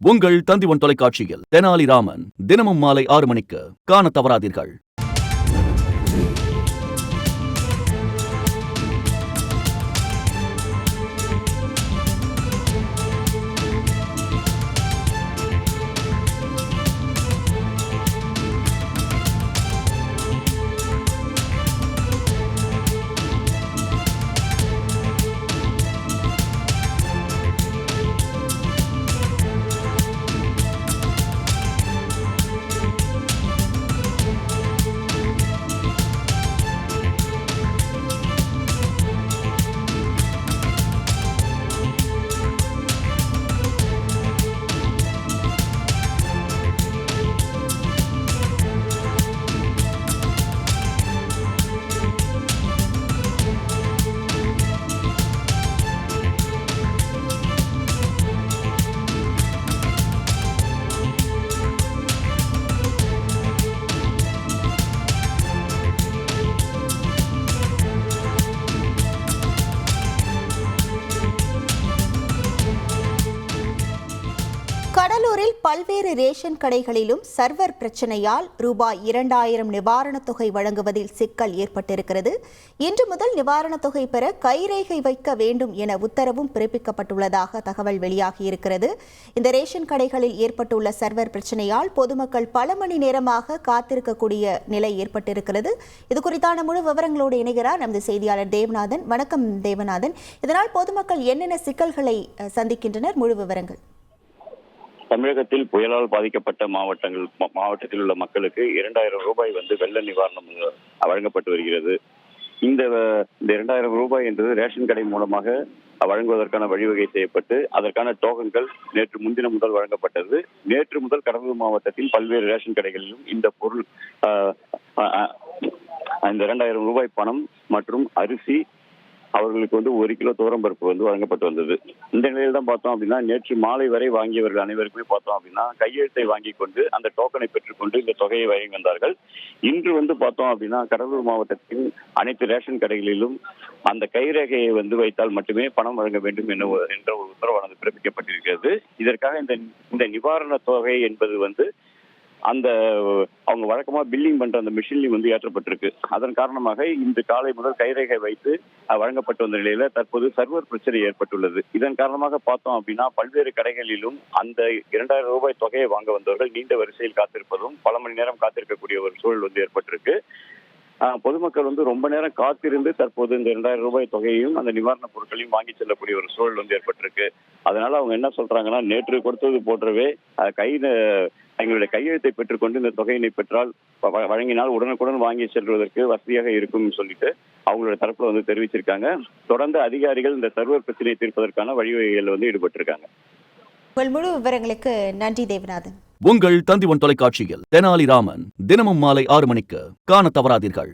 உங்கள் தந்திவன் தொலைக்காட்சியில் தெனாலிராமன் தினமும் மாலை 6 மணிக்கு காணத் தவறாதீர்கள். கடலூரில் பல்வேறு ரேஷன் கடைகளிலும் சர்வர் பிரச்சனையால் ரூபாய் 2000 நிவாரணத் தொகை வழங்குவதில் சிக்கல் ஏற்பட்டிருக்கிறது. இன்று முதல் நிவாரணத் தொகை பெற கைரேகை வைக்க வேண்டும் என உத்தரவும் பிறப்பிக்கப்பட்டுள்ளதாக தகவல் வெளியாகியிருக்கிறது. இந்த ரேஷன் கடைகளில் ஏற்பட்டுள்ள சர்வர் பிரச்சனையால் பொதுமக்கள் பல மணி நேரமாக காத்திருக்கக்கூடிய நிலை ஏற்பட்டிருக்கிறது. இது குறித்தான முழு விவரங்களோடு இணைகிறார் நமது செய்தியாளர் தேவநாதன். வணக்கம் தேவநாதன். இதனால் பொதுமக்கள் என்னென்ன சிக்கல்களை சந்திக்கின்றனர்? முழு விவரங்கள். தமிழகத்தில் புயலால் பாதிக்கப்பட்ட மாவட்டத்தில் உள்ள மக்களுக்கு 2000 ரூபாய் வெள்ள நிவாரணம் வழங்கப்பட்டு வருகிறது. இந்த 2000 ரூபாய் என்பது ரேஷன் கடை மூலமாக வழங்குவதற்கான வழிவகை செய்யப்பட்டு அதற்கான டோக்கன்கள் நேற்று முன்தினம் முதல் வழங்கப்பட்டது. நேற்று முதல் கடலூர் மாவட்டத்தில் பல்வேறு ரேஷன் கடைகளிலும் இந்த பொருள் இந்த 2000 ரூபாய் பணம் மற்றும் அரிசி அவர்களுக்கு 1 கிலோ துவரம்பருப்பு வழங்கப்பட்டு வந்தது. இந்த நிலையில் தான் பார்த்தோம் அப்படின்னா நேற்று மாலை வரை வாங்கியவர்கள் அனைவருக்குமே பார்த்தோம் அப்படின்னா கையெழுத்தை வாங்கி கொண்டு அந்த டோக்கனை பெற்றுக்கொண்டு இந்த தொகையை வழங்கி வந்தார்கள். இன்று பார்த்தோம் அப்படின்னா கடலூர் மாவட்டத்தின் அனைத்து ரேஷன் கடைகளிலும் அந்த கைரேகையை வைத்தால் மட்டுமே பணம் வழங்க வேண்டும் என்ற ஒரு உத்தரவானது பிறப்பிக்கப்பட்டிருக்கிறது. இதற்காக இந்த நிவாரண தொகை என்பது அந்த அவங்க வழக்கமா பில்லிங் பண்ற அந்த மிஷின்லையும் ஏற்றப்பட்டிருக்கு. அதன் காரணமாக இன்று காலை முதல் கைரேகை வைத்து வழங்கப்பட்டு வந்த நிலையில தற்போது சர்வர் பிரச்சனை ஏற்பட்டுள்ளது. இதன் காரணமாக பார்த்தோம் அப்படின்னா பல்வேறு கடைகளிலும் அந்த 2000 ரூபாய் தொகையை வாங்க வந்தவர்கள் நீண்ட வரிசையில் காத்திருப்பதும் பல மணி நேரம் காத்திருக்கக்கூடிய ஒரு சூழல் ஏற்பட்டிருக்கு. பொதுமக்கள் ரொம்ப நேரம் காத்திருந்து தற்போது இந்த 2000 ரூபாய் தொகையையும் அந்த நிவாரணப் பொருட்களையும் வாங்கி செல்லக்கூடிய ஒரு சூழல் ஏற்பட்டிருக்கு. அதனால அவங்க என்ன சொல்றாங்கன்னா, நேற்று கொடுத்தது போன்றவே எங்களுடைய கையெழுத்தை பெற்றுக்கொண்டு இந்த தொகையினை பெற்றால் வழங்கினால் உடனுக்குடன் வாங்கி செல்வதற்கு வசதியாக இருக்கும் சொல்லிட்டு அவங்களுடைய தரப்புல தெரிவிச்சிருக்காங்க. தொடர்ந்து அதிகாரிகள் இந்த சர்வர் பிரச்சனையை தீர்ப்பதற்கான வழிவகைகள் ஈடுபட்டிருக்காங்க. உங்கள் முழு விவரங்களுக்கு நன்றி தேவநாதன். உங்கள் தந்திவன் தொலைக்காட்சியில் தெனாலிராமன் தினமும் மாலை 6 மணிக்கு காணத் தவறாதீர்கள்.